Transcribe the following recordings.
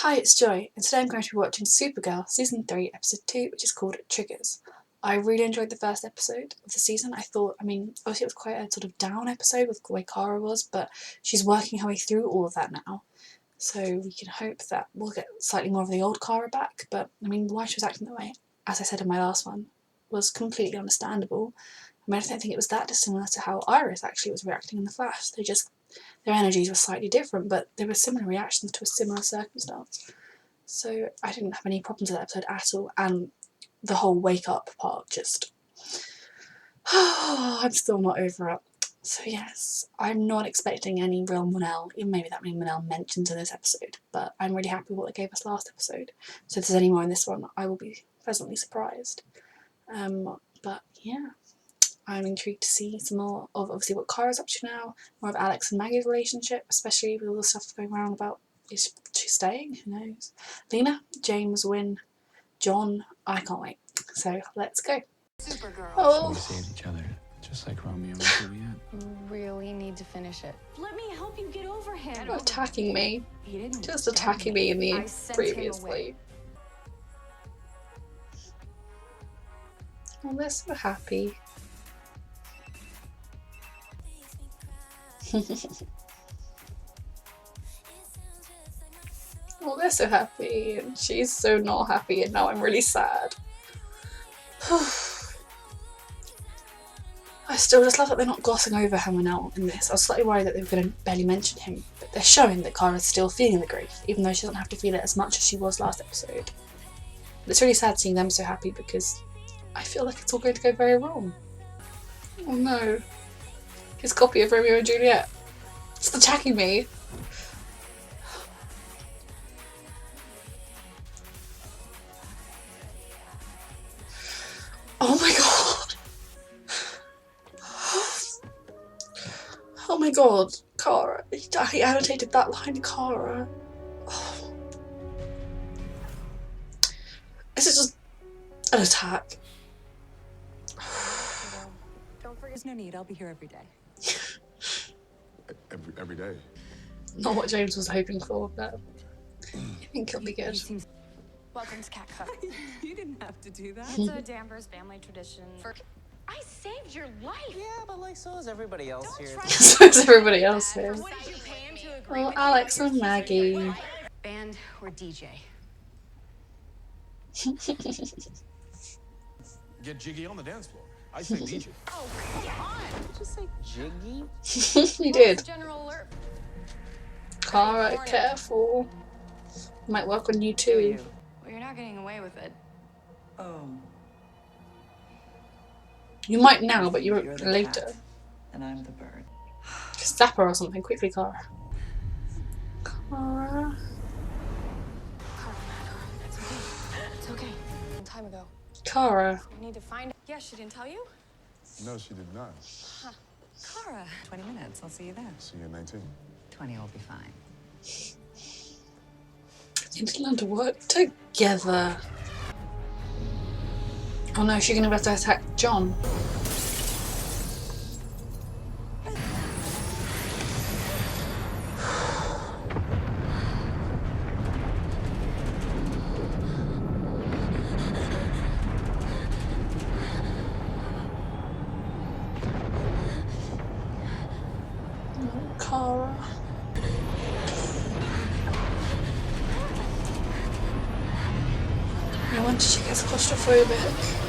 Hi, it's Joy, and today I'm going to be watching Supergirl Season 3, Episode 2, which is called Triggers. I really enjoyed the first episode of the season. Obviously it was quite a sort of down episode with the way Kara was, but she's working her way through all of that now. So we can hope that we'll get slightly more of the old Kara back, but why she was acting that way, as I said in my last one, was completely understandable. I don't think it was that dissimilar to how Iris actually was reacting in the Flash. Their energies were slightly different, but they were similar reactions to a similar circumstance. So I didn't have any problems with that episode at all, and the whole wake up part just... I'm still not over it. So yes, I'm not expecting any real Mon-El, even maybe that many Mon-El mentions in this episode, but I'm really happy with what they gave us last episode. So if there's any more in this one, I will be pleasantly surprised. But yeah, I'm intrigued to see some more of obviously what Kara's up to now, more of Alex and Maggie's relationship, especially with all the stuff going around about is she staying? Who knows? Lena, James, Wynn, John, I can't wait. So let's go. Supergirl. Oh. We saved each other, just like Romeo and Juliet. You really need to finish it. Let me help you get over him. Not attacking me. He didn't Just attacking me in the previously. Oh, they're so happy. Oh, they're so happy, and she's so not happy, and now I'm really sad. I still just love that they're not glossing over Mon-El in this. I was slightly worried that they were going to barely mention him, but they're showing that Kara's still feeling the grief, even though she doesn't have to feel it as much as she was last episode. But it's really sad seeing them so happy because I feel like it's all going to go very wrong. Oh no. His copy of Romeo and Juliet. It's attacking me. Oh my god. Oh my god. Kara. He annotated that line, Kara. Oh. This is just an attack. Don't forget. There's no need. I'll be here every day. Every day. Not what James was hoping for, but I think he'll be good. Welcome to Cat Cup. You didn't have to do that. It's a Danvers family tradition. I saved your life. Yeah, but like so is everybody else here. So is everybody else here. What did you pay him to agree Oh, with Alex you? and Maggie. Band or DJ? Get jiggy on the dance floor. I say DJ. Oh, come on. Did you just say jiggy? He did. General alert. Kara, careful. Might work on you too. Well, you're not getting away with it. Oh. You might now, but you You're won't the later. cat, and I'm the bird. Just zap her or something quickly, Kara. Kara. It's okay. A long time ago. Kara. I need to find. Yeah, she didn't tell you? No, she did not. Huh. Kara, 20 minutes. I'll see you there. See you at 19. 20 will be fine. They need to learn to work together. Oh no, she's gonna have to attack John. Kara. No wonder she gets claustrophobic.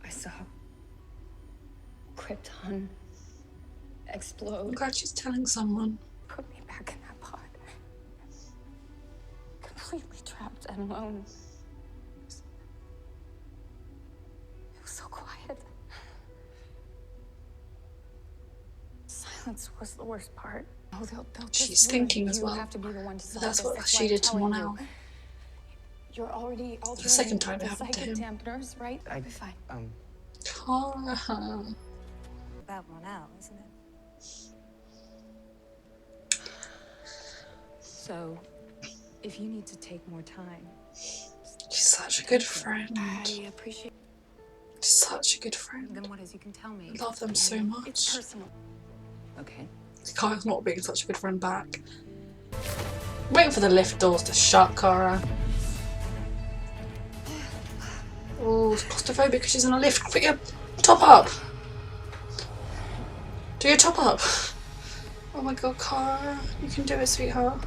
I saw Krypton explode. I'm glad she's telling someone. Put me back in that pod. Completely trapped and alone. It was so quiet. Silence was the worst part. Oh, they'll just She's ruin thinking it. as well. You have to be the one to solve That's this. what why she I'm did to telling Mon-El. you. You're already altering The second time it the happened to psychic him. dampeners, right? I'll be fine. Kara. About Mon-El, isn't it? So, if you need to take more time, She's such a good friend. I appreciate. She's such a good friend. Then what is? You can tell me. I love them so It's much. personal. Okay. Kyle's not being such a good friend back. Waiting for the lift doors to shut, Kara. Oh, it's claustrophobic because she's in a lift. Put your top up. Do your top up. Oh my god, Kara. You can do it, sweetheart.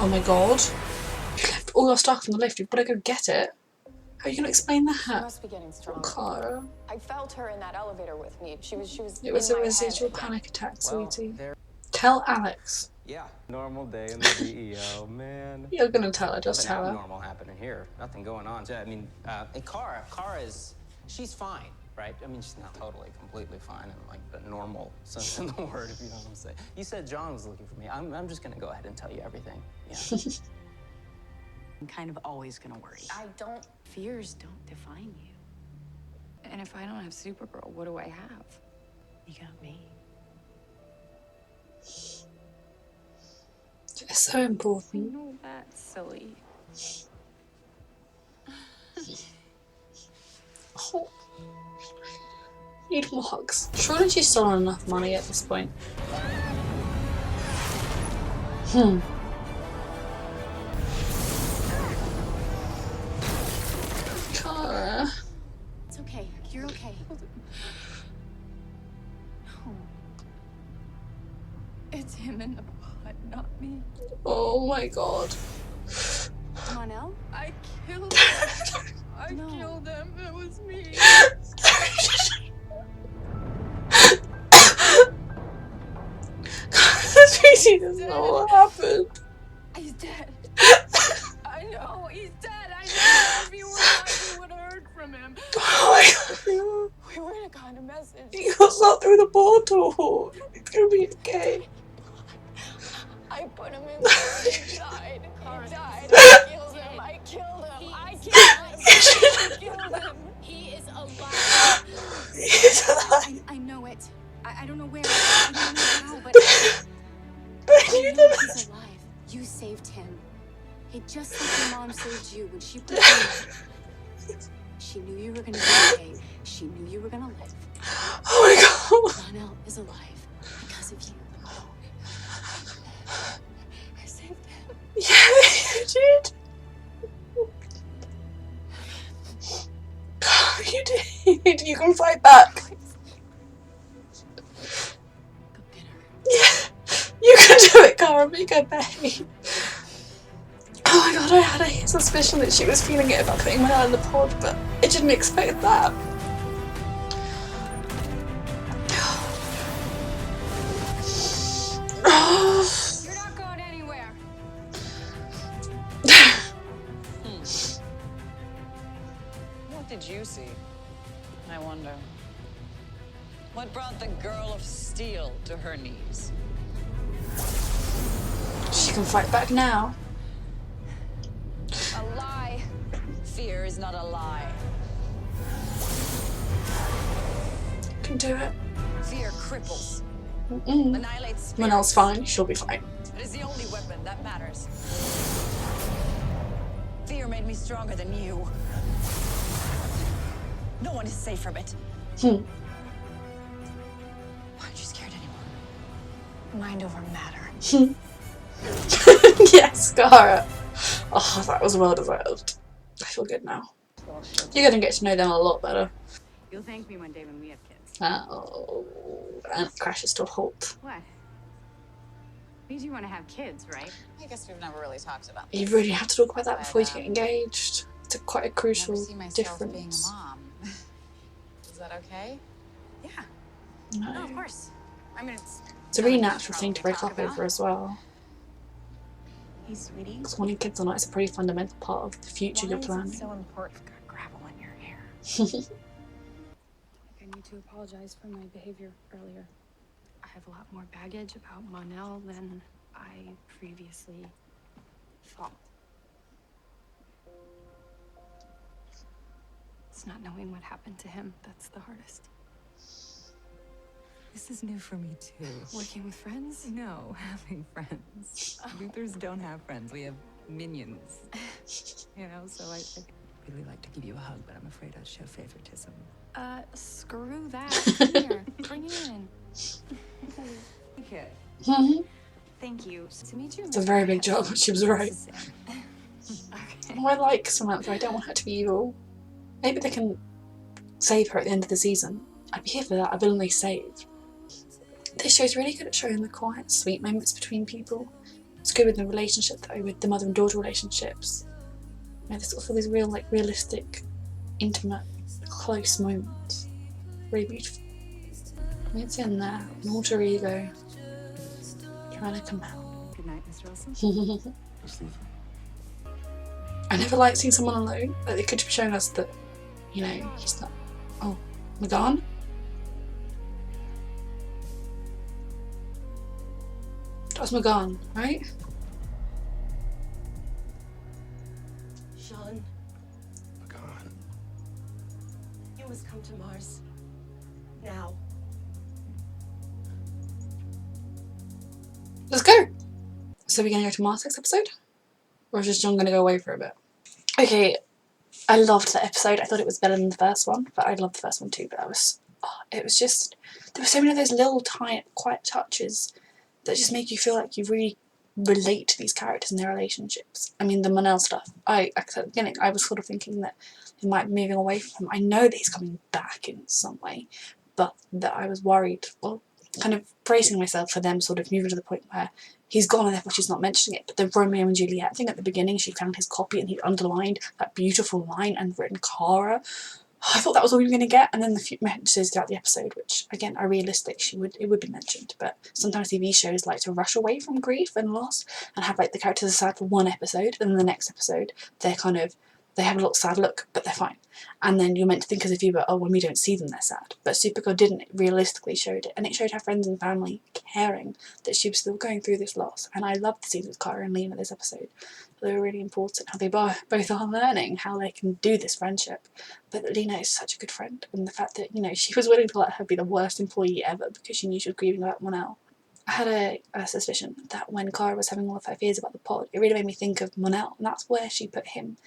Oh my god. You left all your stuff in the lift. You've got to go get it. How are you going to explain She that? must be getting stronger. Kara. I felt her in that elevator with me. She was It was in a my residual head. panic attack, Well, sweetie. there. Tell Alex. Yeah. Normal day in the DEO, man. You're going to tell her. Just Nothing tell her. abnormal happening here. Nothing going on. I mean, and Kara is, she's fine, right? I mean, she's not totally, completely fine in like the normal sense of the word, if you know what I'm saying. You said John was looking for me. I'm just gonna go ahead and tell you everything. Yeah. I'm kind of always gonna worry. I don't. Fears don't define you. And if I don't have Supergirl, what do I have? You got me. It's so I important. know that's silly. Oh. Need more hugs. Surely she's still on enough money at this point. Kara. It's okay. You're okay. No. It's him in the pot, not me. Oh my god. Mon-El? I killed him. I killed him. It was me. Tracy doesn't know what happened. He's dead. I know. He's dead. I know. If you were alive, you would have heard from him. Oh my god. We would have gotten a message. He got sucked through the portal. It's gonna be okay. I put him in there. He died. He died. I killed him. I killed him. I killed him. I killed him. He is alive. He's alive. I know it. I don't know where. I don't know how, but You I know know. he's alive. You saved him. It just like your mom saved you when she put you in. She knew you were gonna be okay. She knew you were gonna live. Oh my god. Mon-El is alive because of you. I saved him. Yeah, you did. You did. You can fight back. Go get her. Yeah. You can do it, Kara. Make her babe. Oh my god, I had a suspicion that she was feeling it about putting Mon-El in the pod, but I didn't expect that. You're not going anywhere. What did you see? I wonder. What brought the girl of steel to her knees? She can fight back now. A lie. Fear is not a lie. Can do it. Fear cripples, annihilates spirits. Mon-El's fine. She'll be fine. It is the only weapon that matters. Fear made me stronger than you. No one is safe from it. Why aren't you scared anymore? Mind over matter. Yes, Kara. Oh, that was well deserved. I feel good now. You're gonna get to know them a lot better. You'll thank me one day when we have kids. Oh, and it crashes to a halt. What? You do want to have kids, right? I guess we've never really talked about You really have to talk about that before you get engaged. It's quite a crucial difference. mom. Is that okay? Yeah. No. No, of course. I mean, It's a really natural thing to break up over as well. Hey, sweetie. Because wanting kids or not is a pretty fundamental part of the future you're planning. So important. Got gravel in your hair. I need to apologize for my behavior earlier. I have a lot more baggage about Mon-El than I previously thought. It's not knowing what happened to him that's the hardest. This is new for me too. Working with friends? No, having friends. Luthers don't have friends. We have minions. You know, so really like to give you a hug, but I'm afraid I'd show favoritism. Screw that. Come here. Bring it in. Okay. Thank you. To meet you, It's a very big job. She was right. Oh, I like Samantha. I don't want her to be evil. Maybe they can save her at the end of the season. I'd be here for that. I'd willingly save. This show's really good at showing the quiet, sweet moments between people. It's good with the relationship though, with the mother and daughter relationships. You know, there's also these real, like, realistic, intimate, close moments. Really beautiful. It's in there. An alter ego trying to come out. Good night, Mr. Wilson. Miss Luther. I never like seeing someone alone. Like, they could be showing us that, you know, he's not. Oh, we're gone? That was Magan, right? Sean, Magan. you must come to Mars. Now. Let's go! So we're gonna go to Mars next episode? Or is just John gonna go away for a bit? Okay, I loved that episode. I thought it was better than the first one, but I loved the first one too, but it was just, there were so many of those little tiny, quiet touches that just make you feel like you really relate to these characters and their relationships. I mean, the Mon-El stuff, at the beginning, I was sort of thinking that he might be moving away from him. I know that he's coming back in some way, but that I was worried, well, kind of bracing myself for them sort of moving to the point where he's gone and therefore she's not mentioning it. But the Romeo and Juliet thing at the beginning, she found his copy and he underlined that beautiful line and written Kara. I thought that was all we were going to get, and then the few messages throughout the episode, which again are realistic, it would be mentioned, but sometimes TV shows like to rush away from grief and loss and have like the characters are sad for one episode, and then the next episode they have a little sad look, but they're fine. And then you're meant to think as a viewer, oh, when we don't see them, they're sad. But Supergirl didn't. It realistically showed it. And it showed her friends and family caring that she was still going through this loss. And I loved the scenes with Kara and Lena this episode. They were really important. How they both are learning how they can do this friendship. But that Lena is such a good friend. And the fact that, you know, she was willing to let her be the worst employee ever because she knew she was grieving about Mon-El. I had a suspicion that when Kara was having all of her fears about the pod, it really made me think of Mon-El. And that's where she put him.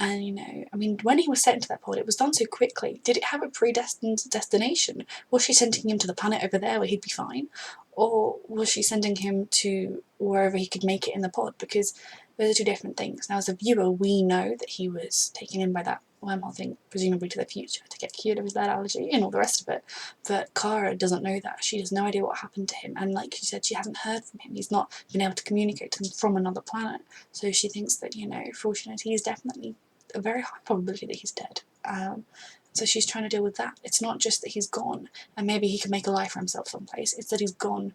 And, you know, I mean, when he was sent into that pod, it was done so quickly. Did it have a predestined destination? Was she sending him to the planet over there where he'd be fine? Or was she sending him to wherever he could make it in the pod? Because those are two different things. Now, as a viewer, we know that he was taken in by that wormhole thing, presumably to the future, to get cured of his lead allergy and all the rest of it. But Kara doesn't know that. She has no idea what happened to him. And like she said, she hasn't heard from him. He's not been able to communicate to them from another planet. So she thinks that, you know, for all she knows, he is definitely a very high probability that he's dead. So she's trying to deal with that. It's not just that he's gone and maybe he can make a life for himself someplace. It's that he's gone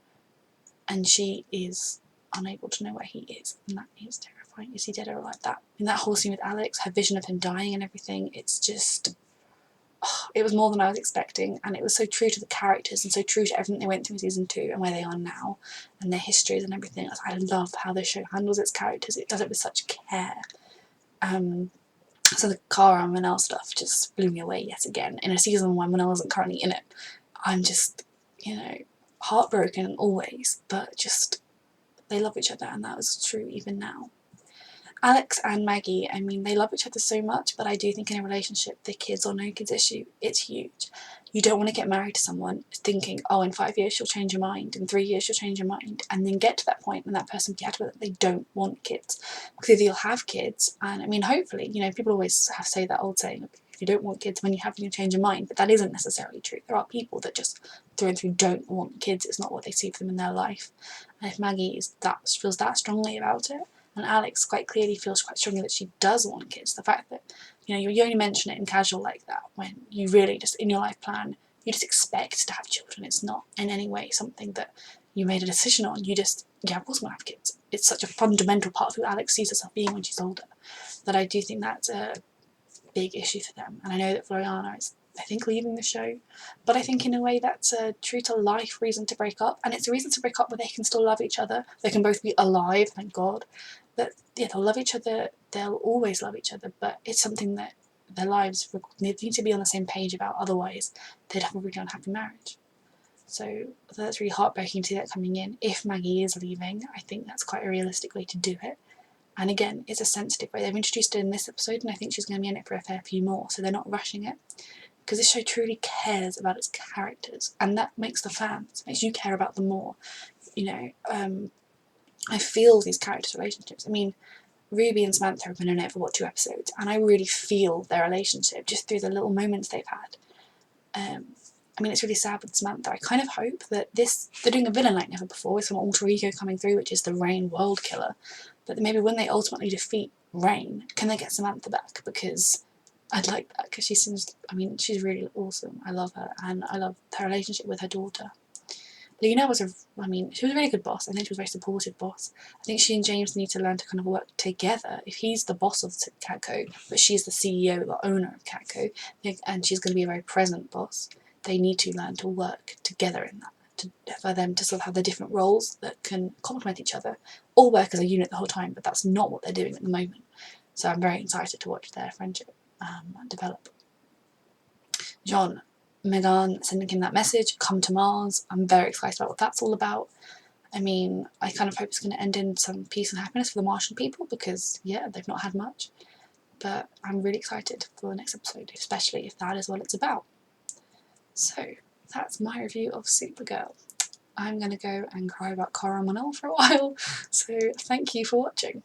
and she is unable to know where he is. And that is terrifying. Is he dead or like that? In that whole scene with Alex, her vision of him dying and everything, it's just... it was more than I was expecting, and it was so true to the characters and so true to everything they went through in season 2 and where they are now and their histories and everything. I love how the show handles its characters. It does it with such care. So the Kara and Mon-El stuff just blew me away yet again. In a season where Mon-El isn't currently in it, I'm just, you know, heartbroken always, but just, they love each other, and that was true even now. Alex and Maggie, I mean, they love each other so much, but I do think in a relationship, the kids or no kids issue, it's huge. You don't want to get married to someone thinking, oh, in 5 years she'll change your mind, in 3 years she'll change your mind, and then get to that point and that person be adamant that they don't want kids. Because either you'll have kids, and I mean, hopefully, you know, people always have to say that old saying, if you don't want kids, when you have them, you change your mind, but that isn't necessarily true. There are people that just through and through don't want kids. It's not what they see for them in their life. And if Maggie feels that strongly about it, and Alex quite clearly feels quite strongly that she does want kids. The fact that, you know, you only mention it in casual like that when you really just, in your life plan, you just expect to have children. It's not in any way something that you made a decision on. You just, yeah, of course I'm going to have kids. It's such a fundamental part of who Alex sees herself being when she's older that I do think that's a big issue for them. And I know that Floriana is, I think, leaving the show, but I think in a way that's a true to life reason to break up. And it's a reason to break up where they can still love each other. They can both be alive, thank God. But yeah, they'll love each other, they'll always love each other, but it's something that their lives need to be on the same page about, otherwise they'd have a really unhappy marriage. So that's really heartbreaking to see that coming in. If Maggie is leaving, I think that's quite a realistic way to do it. And again, it's a sensitive way. They've introduced it in this episode, and I think she's going to be in it for a fair few more, so they're not rushing it. Because this show truly cares about its characters, and that makes the fans, makes you care about them more. You know, I feel these characters' relationships. I mean, Ruby and Samantha have been in it for, what, 2 episodes, and I really feel their relationship just through the little moments they've had. I mean, it's really sad with Samantha. I kind of hope that they're doing a villain like never before, with some alter ego coming through, which is the Rain World Killer. But maybe when they ultimately defeat Rain, can they get Samantha back? Because I'd like that, because she seems, I mean, she's really awesome. I love her, and I love her relationship with her daughter. Lena was she was a really good boss. I think she was a very supportive boss. I think she and James need to learn to kind of work together. If he's the boss of Catco, but she's the CEO, the owner of Catco, and she's going to be a very present boss, they need to learn to work together in that, for them to sort of have their different roles that can complement each other, or work as a unit the whole time, but that's not what they're doing at the moment. So I'm very excited to watch their friendship develop. John, Megan sending him that message, come to Mars. I'm very excited about what that's all about. I mean, I kind of hope it's going to end in some peace and happiness for the Martian people, because, yeah, they've not had much. But I'm really excited for the next episode, especially if that is what it's about. So, that's my review of Supergirl. I'm going to go and cry about Karamel for a while, so thank you for watching.